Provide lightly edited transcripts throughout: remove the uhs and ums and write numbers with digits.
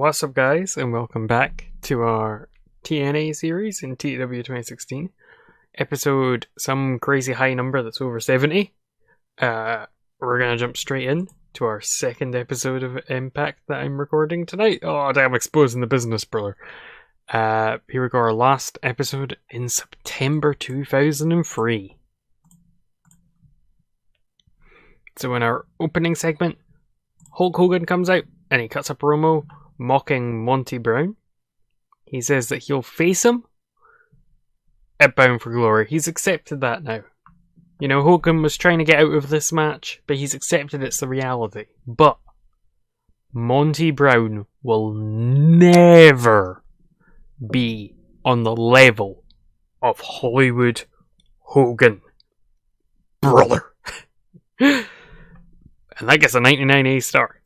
What's up, guys, and welcome back to our TNA series in TEW 2016. Episode some crazy high number that's over 70. We're gonna jump straight in to our second episode of Impact that I'm recording tonight. Oh, damn, exposing the business, brother. Here we go, our last episode in September 2003. So in our opening segment, Hulk Hogan comes out and he cuts a promo mocking Monty Brown. He says that he'll face him at Bound for Glory. He's accepted that now. You know, Hogan was trying to get out of this match, but he's accepted it's the reality. But Monty Brown will never be on the level of Hollywood Hogan, brother. And that gets a 99A star.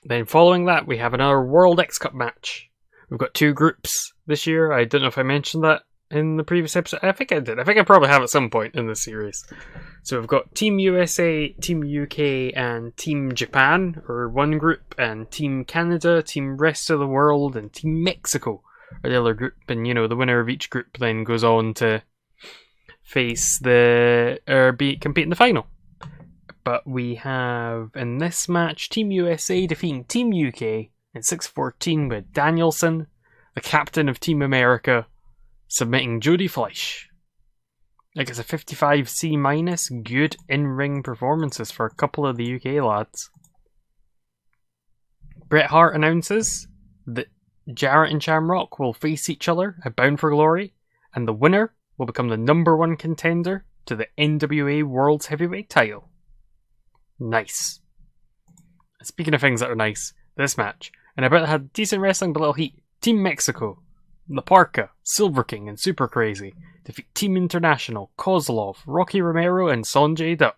Then following that, we have another World X Cup match. We've got two groups this year. I don't know if I mentioned that in the previous episode. I think I did. I think I probably have at some point in this series. So we've got Team USA, Team UK, and Team Japan, or one group, and Team Canada, Team Rest of the World, and Team Mexico are the other group. And, you know, the winner of each group then goes on to face compete in the final. But we have, in this match, Team USA defeating Team UK in 6-14 with Danielson, the captain of Team America, submitting Jody Fleisch. Like, it's a 55C-, good in-ring performances for a couple of the UK lads. Bret Hart announces that Jarrett and Shamrock will face each other at Bound for Glory, and the winner will become the #1 contender to the NWA World's Heavyweight title. Nice. Speaking of things that are nice, this match, and I bet it had decent wrestling but little heat. Team Mexico, La Parka, Silver King, and Super Crazy defeat Team International, Kozlov, Rocky Romero, and Sonjay Dutt,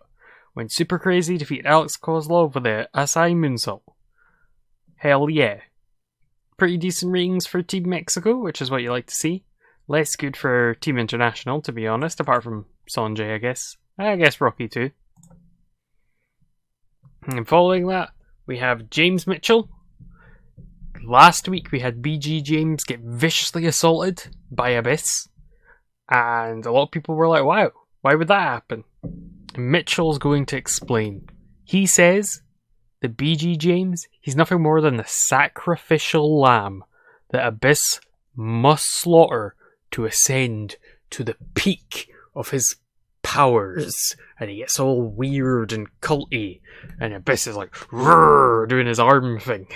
when Super Crazy defeated Alex Kozlov with a Asai Moonsault. Hell yeah. Pretty decent ratings for Team Mexico, which is what you like to see. Less good for Team International, to be honest, apart from Sonjay, I guess. I guess Rocky too. And following that, we have James Mitchell. Last week we had BG James get viciously assaulted by Abyss. And a lot of people were like, wow, why would that happen? And Mitchell's going to explain. He says that BG James, he's nothing more than the sacrificial lamb that Abyss must slaughter to ascend to the peak of his powers, and he gets all weird and culty, and Abyss is like roar, doing his arm thing,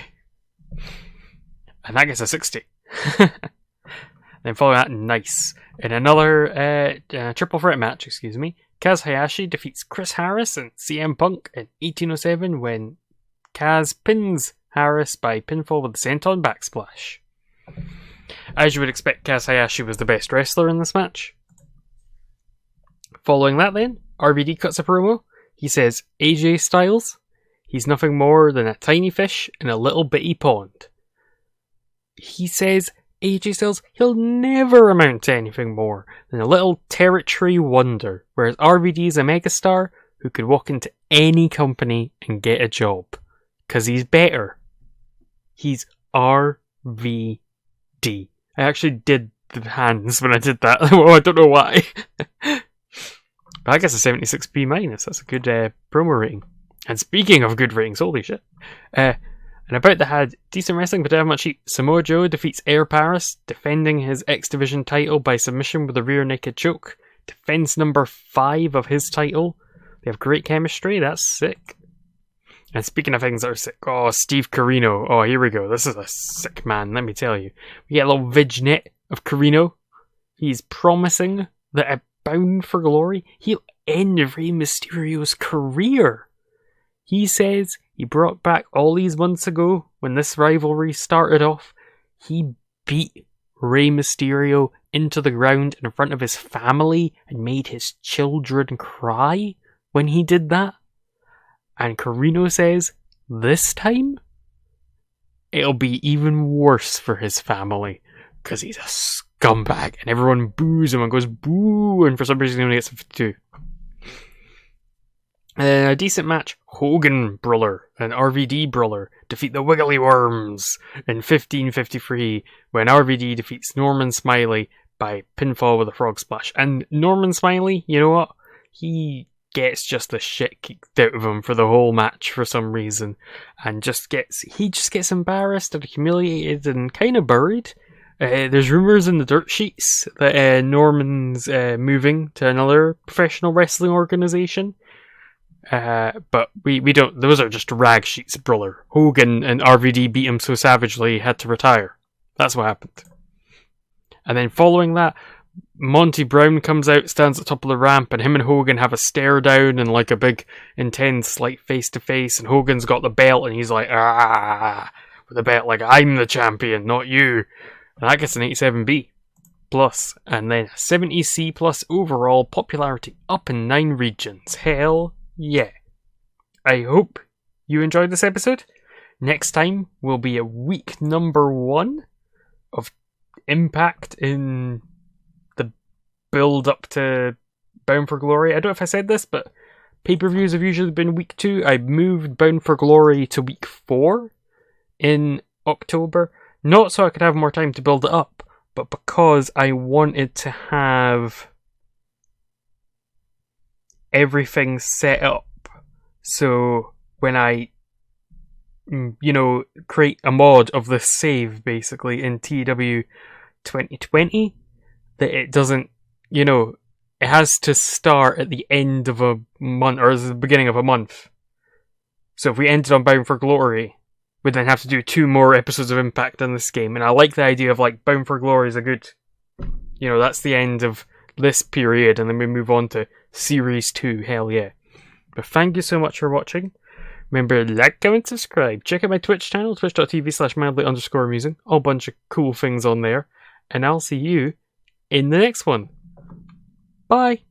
and that gets a 60. Then following that, nice, in another triple threat match, Kaz Hayashi defeats Chris Harris and CM Punk in 1807 when Kaz pins Harris by pinfall with the senton backsplash. As you would expect, Kaz Hayashi was the best wrestler in this match. Following that then, RVD cuts a promo. He says, AJ Styles, he's nothing more than a tiny fish in a little bitty pond. He says, AJ Styles, he'll never amount to anything more than a little territory wonder, whereas RVD is a megastar who could walk into any company and get a job. Because he's better. He's RVD. I actually did the hands when I did that. Well, I don't know why. But I guess a 76B-. That's a good promo rating. And speaking of good ratings, holy shit. And about that had decent wrestling, but didn't have much heat. Samoa Joe defeats Air Paris, defending his X Division title by submission with a rear naked choke. Defends number 5 of his title. They have great chemistry. That's sick. And speaking of things that are sick, oh, Steve Corino. Oh, here we go. This is a sick man, let me tell you. We get a little vignette of Corino. He's promising that at Bound for Glory, he'll end Rey Mysterio's career. He says he brought back all these months ago when this rivalry started off. He beat Rey Mysterio into the ground in front of his family and made his children cry when he did that. And Corino says, this time, it'll be even worse for his family, because he's a scumbag, and everyone boos him and goes boo, and for some reason he only gets a 52. A decent match, Hogan Brawler and RVD Brawler defeat the Wiggly Worms in 1553 when RVD defeats Norman Smiley by pinfall with a frog splash. And Norman Smiley, you know what? He gets just the shit kicked out of him for the whole match for some reason, and he just gets embarrassed and humiliated and kind of buried. There's rumours in the dirt sheets that Norman's moving to another professional wrestling organisation. But we don't. Those are just rag sheets, Brawler. Hogan and RVD beat him so savagely he had to retire. That's what happened. And then following that, Monty Brown comes out, stands at the top of the ramp, and him and Hogan have a stare down and like a big, intense, like face to face. And Hogan's got the belt, and he's like, with the belt, like, I'm the champion, not you. And that gets an 87B plus, and then a 70C plus overall popularity, up in 9 regions. Hell yeah. I hope you enjoyed this episode. Next time will be a week number 1 of Impact in the build up to Bound for Glory. I don't know if I said this, but pay-per-views have usually been week 2. I moved Bound for Glory to week 4 in October. Not so I could have more time to build it up, but because I wanted to have everything set up. So when I, create a mod of this save, basically, in TEW 2020, that it doesn't, it has to start at the end of a month, or the beginning of a month. So if we ended on Bound for Glory, we'd then have to do 2 more episodes of Impact in this game. And I like the idea of, like, Bound for Glory is a good, that's the end of this period, and then we move on to Series 2, hell yeah. But thank you so much for watching. Remember, like, comment, subscribe. Check out my Twitch channel, twitch.tv/mildly_amusing. A bunch of cool things on there. And I'll see you in the next one. Bye!